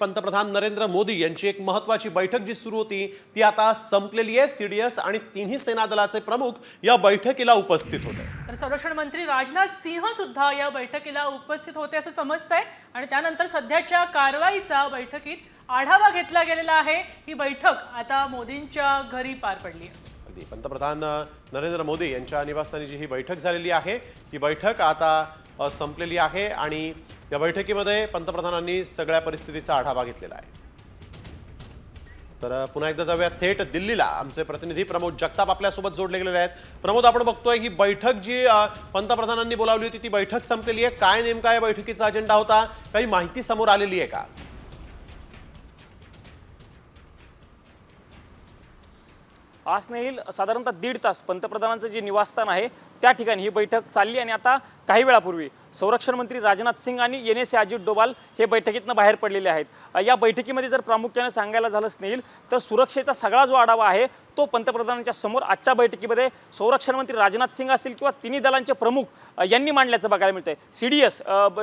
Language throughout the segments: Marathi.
पंतप्रधान नरेंद्र मोदी यांची एक महत्त्वाची बैठक जी सुरू होती ती आता संपलेली आहे। सीडीएस आणि तिन्ही सेना दलाचे प्रमुख या बैठकीला उपस्थित होते। तर संरक्षण मंत्री राजनाथ सिंह सुद्धा या बैठकीला उपस्थित होते असं समजतंय आणि त्यानंतर सध्याच्या कारवाईचा बैठकीत आढावा घेतला गेलेला आहे। ही बैठक आता मोदींच्या घरी पार पडली आहे। पंतप्रधान नरेंद्र मोदी यांच्या निवासस्थानी जी ही बैठक झालेली आहे ही बैठक आता संपलेली आहे आणि या बैठकीमध्ये पंतप्रधानांनी सगळ्या परिस्थितीचा आढावा घेतलेला आहे। तर पुन्हा एकदा जाऊया थेट दिल्लीला। आमचे प्रतिनिधी प्रमोद जगताप आपल्या सोबत जोडले गेलेले आहेत। प्रमोद, आपण बघतोय ही बैठक जी पंतप्रधानांनी बोलावली होती ती बैठक संपलेली आहे। काय नेमका या बैठकीचा अजेंडा होता, काही माहिती समोर आलेली आहे का? आज नाही साधारणतः 1.5 तास पंतप्रधानांचं जे निवासस्थान आहे त्या ठिकाणी ही बैठक चालली आणि आता काही वेळापूर्वी संरक्षण मंत्री राजनाथ सिंह आणि NSA अजित डोभाल हे बैठकीतनं बाहेर पडलेले आहेत। या बैठकीमध्ये जर प्रामुख्याने सांगायला झालं स्नेहिल तर सुरक्षेचा सगळा जो आढावा आहे तो पंतप्रधानांच्या समोर आजच्या बैठकीमध्ये संरक्षण मंत्री राजनाथ सिंह असतील किंवा तिन्ही दलांचे प्रमुख यांनी मांडल्याचं बघायला मिळतंय। CDS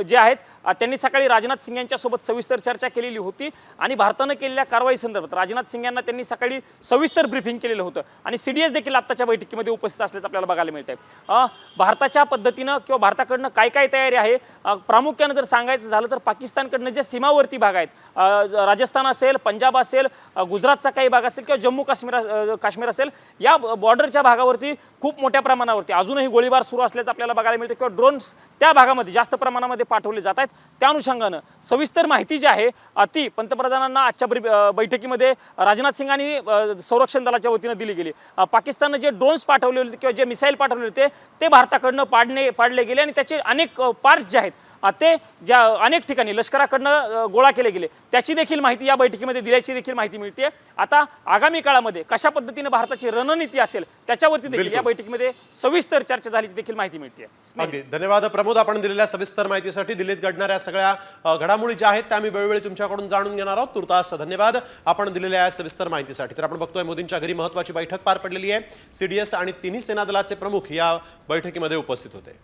जे आहेत त्यांनी सकाळी राजनाथ सिंह यांच्यासोबत सविस्तर चर्चा केलेली होती आणि भारतानं केलेल्या कारवाई संदर्भात राजनाथ सिंह यांना त्यांनी सकाळी सविस्तर ब्रीफिंग केलेलं होतं आणि CDS देखील आत्ताच्या बैठकीमध्ये उपस्थित असल्याचं आपल्याला बघायला मिळतंय। भारताच्या पद्धतीनं किंवा भारताकडनं काय काय तयारी आहे प्रामुख्याने जर सांगायचं झालं तर पाकिस्तानकडनं जे सीमावर्ती भाग आहेत राजस्थान असेल, पंजाब असेल, गुजरातचा काही भाग असेल किंवा जम्मू काश्मीर असेल या बॉर्डरच्या भागावरती खूप मोठ्या प्रमाणावरती अजूनही गोळीबार सुरू असल्याचं आपल्याला बघायला मिळतं किंवा ड्रोन्स त्या भागामध्ये जास्त प्रमाणामध्ये पाठवले जात आहेत। त्या अनुषंगानं सविस्तर माहिती जी आहे ती पंतप्रधानांना आजच्या बैठकीमध्ये राजनाथ सिंह आणि संरक्षण दलाच्या वतीनं दिली गेली। पाकिस्तानने जे ड्रोन्स पाठवले होते किंवा जे मिसाईल पाठवले होते ते भारताकडनं पाडले गेले आणि त्याचे अनेक पार्ट्स जे आहेत ते ज्या अनेक ठिकाणी लष्कराकडनं गोळा केले गेले त्याची देखील माहिती या बैठकीमध्ये दिल्याची देखील माहिती मिळते। आता आगामी काळामध्ये कशा पद्धतीने भारताची रणनीती असेल त्याच्यावरती देखील या बैठकीमध्ये सविस्तर चर्चा झाल्याची देखील माहिती मिळते। अगदी धन्यवाद प्रमोद, आपण दिलेल्या सविस्तर माहितीसाठी। दिल्लीत घडणाऱ्या सगळ्या घडामोडी ज्या आहेत त्या आम्ही वेळोवेळी तुमच्याकडून जाणून घेणार आहोत। तुर्तास धन्यवाद आपण दिलेल्या सविस्तर माहितीसाठी। तर आपण बघतोय मोदींच्या घरी महत्त्वाची बैठक पार पडलेली आहे। CDS आणि तिन्ही सेना दलाचे प्रमुख या बैठकीमध्ये उपस्थित होते।